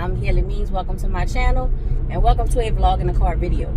I'm Healing Means. Welcome to my channel and welcome to a vlog in the car video.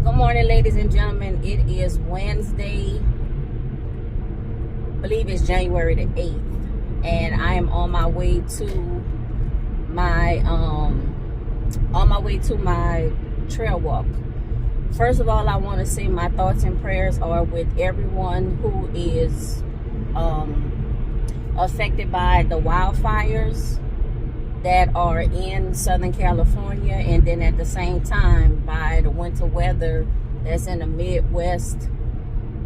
Good morning, ladies and gentlemen. It is Wednesday. I believe it's January the 8th. And I am on my way to my trail walk. First of all, I want to say my thoughts and prayers are with everyone who is affected by the wildfires that are in Southern California, and then at the same time by the winter weather that's in the Midwest,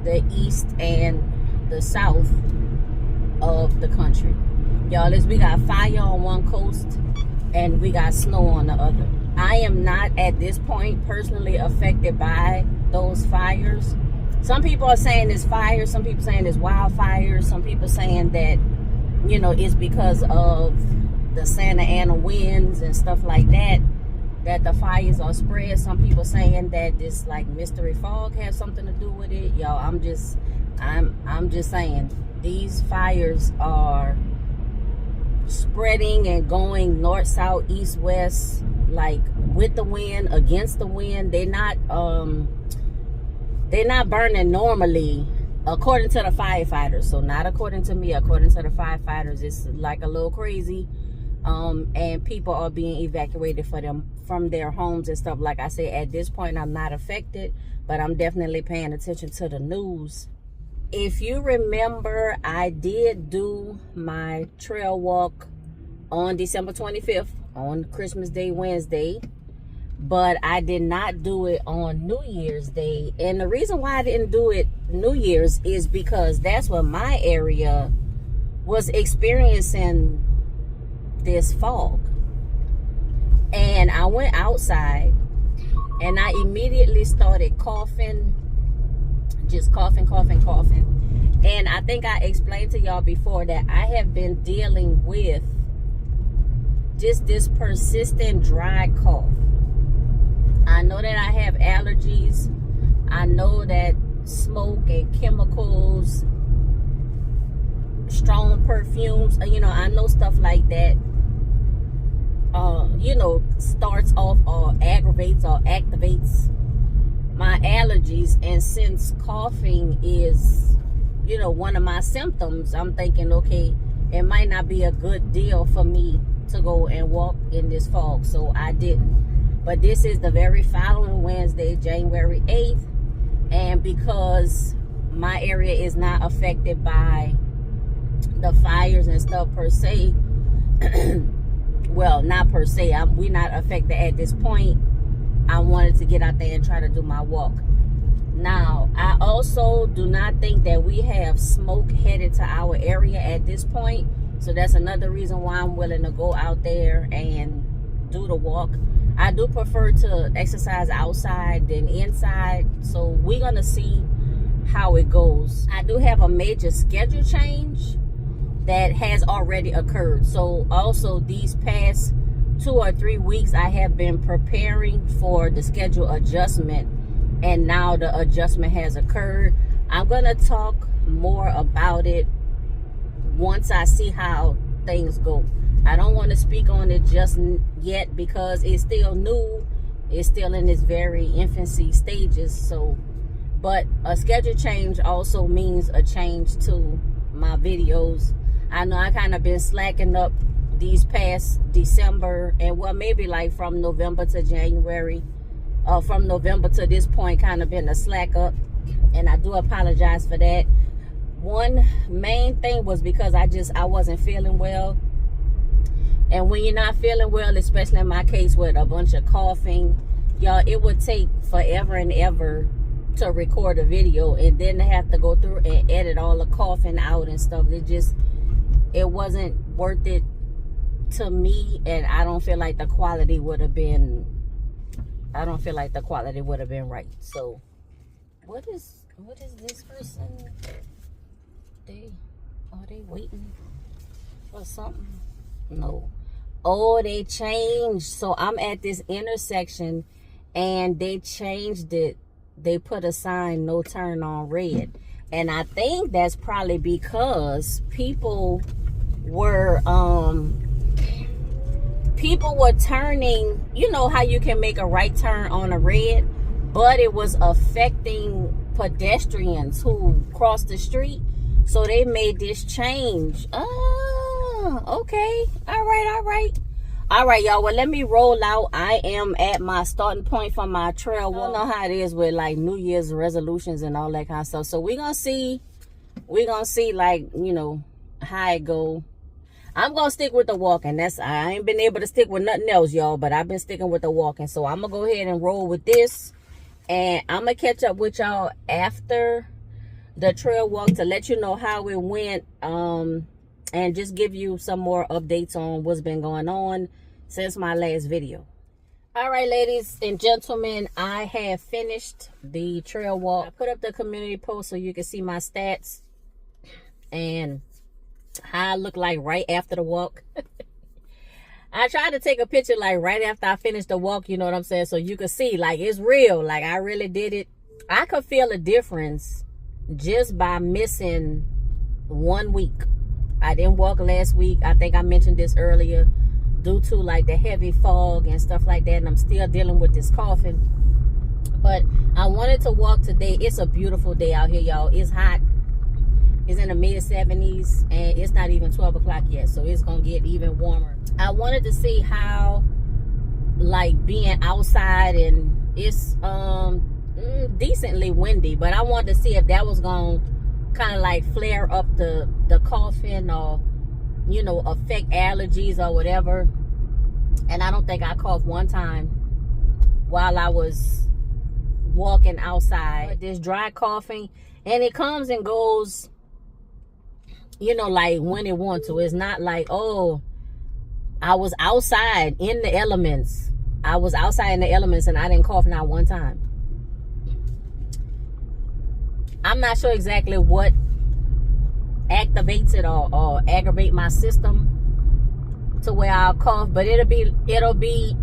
the East, and the South of the country. Y'all, we got fire on one coast and we got snow on the other. I am not at this point personally affected by those fires. Some people are saying it's fire, some people saying it's wildfires, some people saying that, you know, it's because of the Santa Ana winds and stuff like that the fires are spread. Some people saying that this like mystery fog has something to do with it. Y'all, I'm just saying these fires are spreading and going north, south, east, west, like with the wind, against the wind. They're not burning normally according to the firefighters. So not according to me, according to the firefighters, it's like a little crazy. And people are being evacuated from their homes and stuff. Like I say, at this point I'm not affected, but I'm definitely paying attention to the news. If you remember, I did do my trail walk on December 25th, on Christmas Day, Wednesday, but I did not do it on New Year's Day. And the reason why I didn't do it New Year's is because that's when my area was experiencing this fog. And I went outside and I immediately started coughing, just coughing. And I think I explained to y'all before that I have been dealing with just this persistent dry cough. I know that I have allergies. I know that smoke and chemicals, strong perfumes, you know, I know stuff like that, you know, starts off or aggravates or activates my allergies. And since coughing is, you know, one of my symptoms, I'm thinking, okay, it might not be a good deal for me to go and walk in this fog. So I didn't. But this is the very following Wednesday, January 8th. And because my area is not affected by the fires and stuff per se, well, not per se, we're not affected at this point, I wanted to get out there and try to do my walk. Now, I also do not think that we have smoke headed to our area at this point. So that's another reason why I'm willing to go out there and do the walk. I do prefer to exercise outside than inside. So we're going to see how it goes. I do have a major schedule change that has already occurred. So also these past 2 or 3 weeks, I have been preparing for the schedule adjustment. And now the adjustment has occurred. I'm going to talk more about it once I see how things go. I don't want to speak on it just yet because it's still new. It's still in its very infancy stages. So, but a schedule change also means a change to my videos. I know I kind of been slacking up these past December, and well, maybe like from November to January, from November to this point, kind of been a slack up, and I do apologize for that. One main thing was because I wasn't feeling well. And when you're not feeling well, especially in my case with a bunch of coughing, y'all, it would take forever and ever to record a video, and then to have to go through and edit all the coughing out and stuff. It wasn't worth it to me, and I don't feel like the quality would have been right. So what is this person? Are they waiting? or something. No. Oh, they changed. So I'm at this intersection and they changed it. They put a sign, no turn on red. And I think that's probably because people were turning, you know how you can make a right turn on a red, but it was affecting pedestrians who crossed the street. So they made this change. Oh, okay. All right, y'all. Well, let me roll out. I am at my starting point for my trail. We'll know how it is with like New Year's resolutions and all that kind of stuff. So we're gonna see like, you know, how it go. I'm gonna stick with the walking. I ain't been able to stick with nothing else, y'all, but I've been sticking with the walking. So I'm gonna go ahead and roll with this, and I'm gonna catch up with y'all after the trail walk to let you know how it went, and just give you some more updates on what's been going on since my last video. All right, ladies and gentlemen, I have finished the trail walk. I put up the community post so you can see my stats and how I look like right after the walk. I tried to take a picture like right after I finished the walk, you know what I'm saying, so you could see like it's real, like I really did it. I could feel a difference just by missing 1 week. I didn't walk last week. I think I mentioned this earlier, due to like the heavy fog and stuff like that, and I'm still dealing with this coughing. But I wanted to walk today. It's a beautiful day out here, y'all. It's hot. It's in the mid 70s and it's not even 12 o'clock yet, so it's gonna get even warmer. I wanted to see how like being outside, and it's decently windy, but I wanted to see if that was gonna kind of like flare up the coughing, or you know, affect allergies or whatever. And I don't think I coughed one time while I was walking outside. This dry coughing, and it comes and goes, you know, like when it wants to. It's not like, oh, I was outside in the elements. I was outside in the elements and I didn't cough not one time. I'm not sure exactly what activates it or aggravate my system to where I'll cough, but it'll be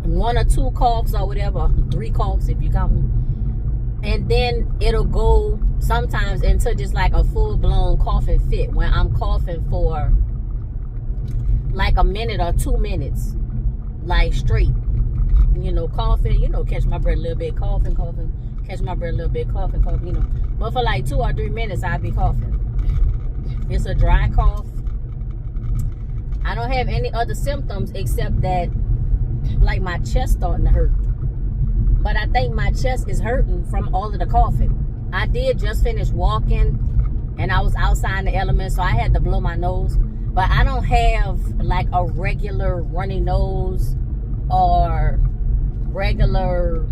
1 or 2 coughs or whatever, 3 coughs if you count them, and then it'll go sometimes into just like a full-blown coughing fit when I'm coughing for like a minute or 2 minutes, like straight, you know, coughing, you know, catch my breath a little bit, coughing, catch my breath a little bit, coughing, you know, but for like 2 or 3 minutes I'll be coughing. It's a dry cough. I don't have any other symptoms except that like my chest starting to hurt, but I think my chest is hurting from all of the coughing. I did just finish walking and I was outside in the elements, so I had to blow my nose, but I don't have like a regular runny nose or regular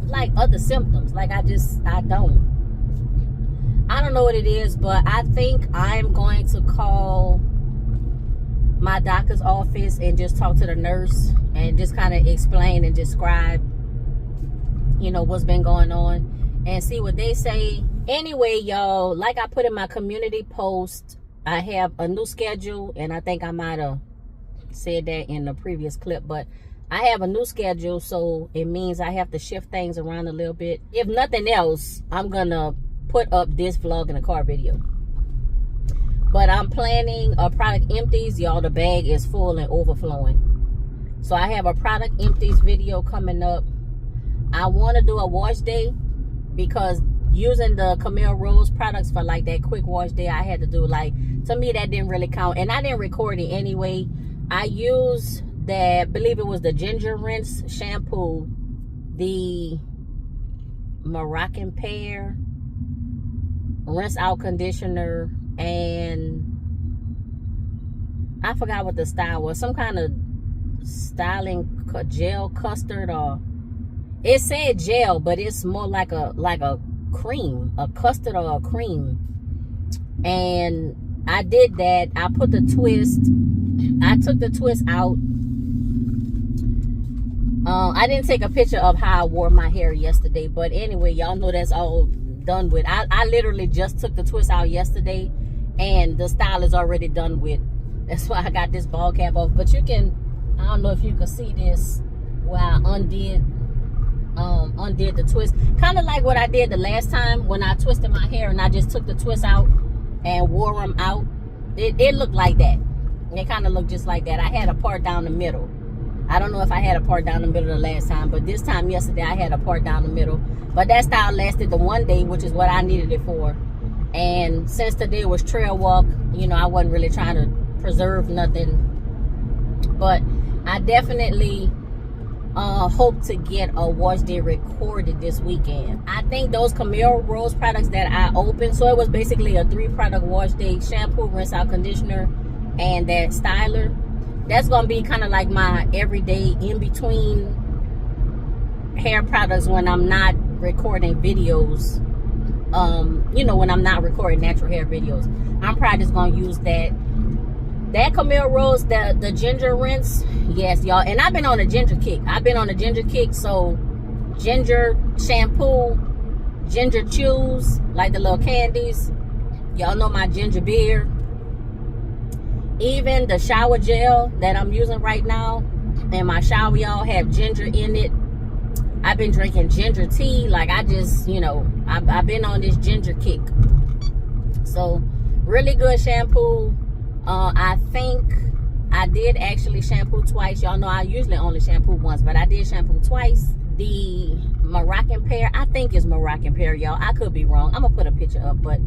like other symptoms. Like I don't know what it is, but I think I'm going to call my doctor's office and just talk to the nurse and just kind of explain and describe, you know, what's been going on and see what they say. Anyway, y'all, like I put in my community post, I have a new schedule, and I think I might have said that in the previous clip, but I have a new schedule, so it means I have to shift things around a little bit. If nothing else, I'm gonna put up this vlog in a car video. But I'm planning a product empties, y'all. The bag is full and overflowing, so I have a product empties video coming up. I want to do a wash day because using the Camille Rose products for like that quick wash day, I had to do, like, to me that didn't really count, and I didn't record it anyway. I used that, I believe it was the ginger rinse shampoo, the Moroccan pear rinse out conditioner, and I forgot what the style was, some kind of styling gel custard, or it said gel, but it's more like a cream, a custard or a cream. And I did that. I put the twist, I took the twist out. I didn't take a picture of how I wore my hair yesterday, but anyway, y'all know that's all done with. I literally just took the twist out yesterday, and the style is already done with. That's why I got this ball cap off. But you can, I don't know if you can see this, where I undid the twist, kind of like what I did the last time when I twisted my hair and I just took the twist out and wore them out. It looked like that. It kind of looked just like that. I had a part down the middle. I don't know if I had a part down the middle the last time, but this time yesterday I had a part down the middle. But that style lasted the one day, which is what I needed it for. And since today was trail walk, you know, I wasn't really trying to preserve nothing. But I definitely hope to get a wash day recorded this weekend. I think those Camille Rose products that I opened, so it was basically a 3-product wash day: shampoo, rinse out, conditioner, and that styler. That's gonna be kind of like my everyday in between hair products when I'm not recording videos. You know, when I'm not recording natural hair videos, I'm probably just gonna use that Camille Rose, the ginger rinse. Yes, y'all. And I've been on a ginger kick. So ginger shampoo, ginger chews, like the little candies. Y'all know my ginger beer. Even the shower gel that I'm using right now in my shower, y'all, have ginger in it. I've been drinking ginger tea. Like, I just, you know, I've been on this ginger kick. So really good shampoo. I think I did actually shampoo twice. Y'all know I usually only shampoo once, but I did shampoo twice. The Moroccan pear, I think it's Moroccan pear, y'all. I could be wrong. I'm gonna put a picture up, but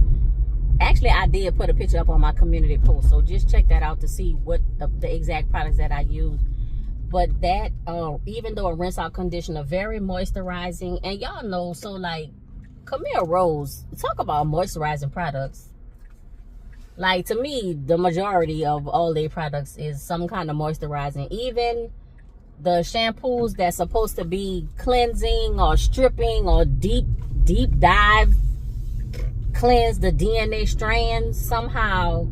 actually I did put a picture up on my community post, so just check that out to see what the exact products that I use. But that even though a rinse out conditioner, very moisturizing. And y'all know, so like Camille Rose, talk about moisturizing products. Like, to me, the majority of all their products is some kind of moisturizing. Even the shampoos that's supposed to be cleansing or stripping or deep dive cleanse the DNA strands, somehow,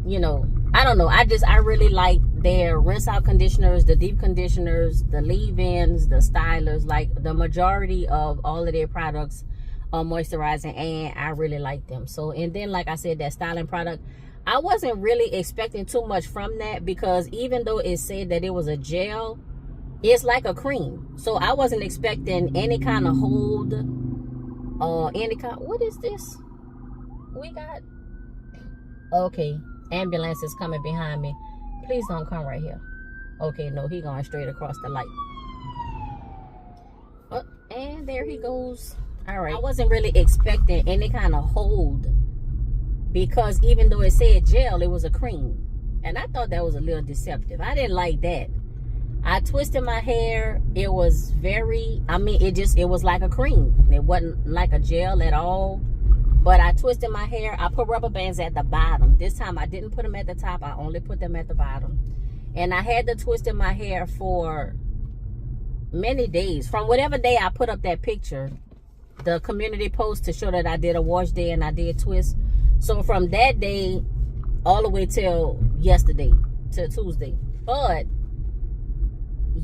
you know, I don't know. I really like their rinse out conditioners, the deep conditioners, the leave-ins, the stylers. Like, the majority of all of their products are moisturizing, and I really like them. So, and then like I said, that styling product, I wasn't really expecting too much from that, because even though it said that it was a gel, it's like a cream. So I wasn't expecting any kind of hold or any kind. What is this we got? Okay, ambulance is coming behind me. Please don't come right here. Okay, no, he going straight across the light. Oh, and there he goes. All right, I wasn't really expecting any kind of hold, because even though it said gel, it was a cream, and I thought that was a little deceptive. I didn't like that. I twisted my hair. It was very, I mean, it was like a cream. It wasn't like a gel at all. But I twisted my hair. I put rubber bands at the bottom. This time I didn't put them at the top. I only put them at the bottom. And I had to twist in my hair for many days. From whatever day I put up that picture, the community post, to show that I did a wash day and I did twist. So from that day all the way till yesterday, till Tuesday. But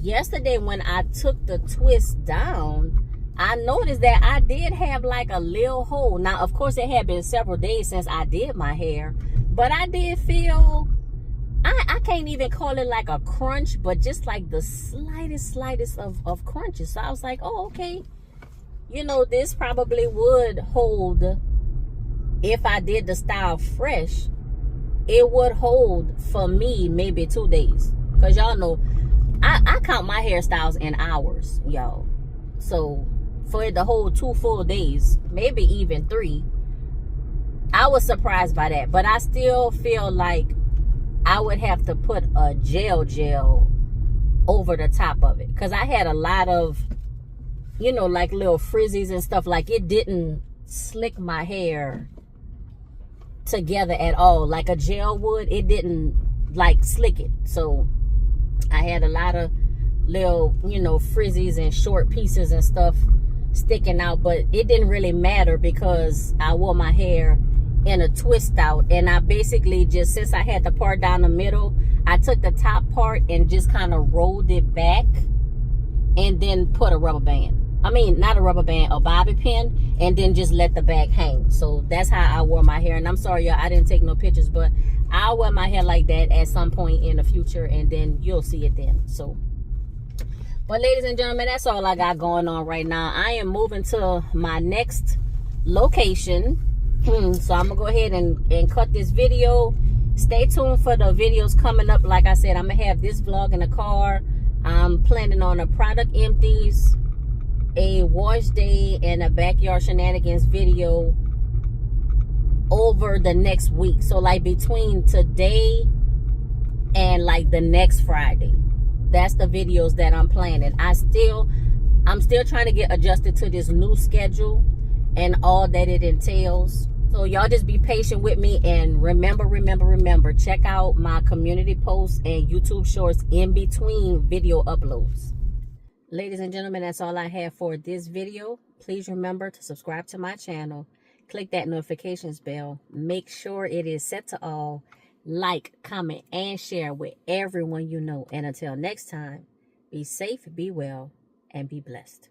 yesterday when I took the twist down, I noticed that I did have like a little hole. Now, of course, it had been several days since I did my hair, but I did feel, I can't even call it like a crunch, but just like the slightest of crunches. So I was like, oh, okay. You know, this probably would hold, if I did the style fresh, it would hold for me maybe 2 days. Because y'all know, I count my hairstyles in hours, y'all. So for it to hold 2 full days, maybe even 3, I was surprised by that. But I still feel like I would have to put a gel over the top of it. Because I had a lot of, you know, like little frizzies and stuff. Like, it didn't slick my hair together at all like a gel would. It didn't like slick it. So I had a lot of little, you know, frizzies and short pieces and stuff sticking out, but it didn't really matter because I wore my hair in a twist out. And I basically just, since I had the part down the middle, I took the top part and just kind of rolled it back and then put a rubber band. I mean, not a rubber band, a bobby pin, and then just let the back hang. So that's how I wore my hair. And I'm sorry, y'all, I didn't take no pictures, but I'll wear my hair like that at some point in the future, and then you'll see it then. So, but ladies and gentlemen, that's all I got going on right now. I am moving to my next location. So I'm gonna go ahead and cut this video. Stay tuned for the videos coming up. Like I said, I'm gonna have this vlog in the car. I'm planning on a product empties, a wash day, and a backyard shenanigans video over the next week. So like between today and like the next Friday, that's the videos that I'm planning. I'm still trying to get adjusted to this new schedule and all that it entails. So y'all just be patient with me, and remember, check out my community posts and YouTube shorts in between video uploads. Ladies and gentlemen, that's all I have for this video. Please remember to subscribe to my channel. Click that notifications bell. Make sure it is set to all. Like, comment, and share with everyone you know. And until next time, be safe, be well, and be blessed.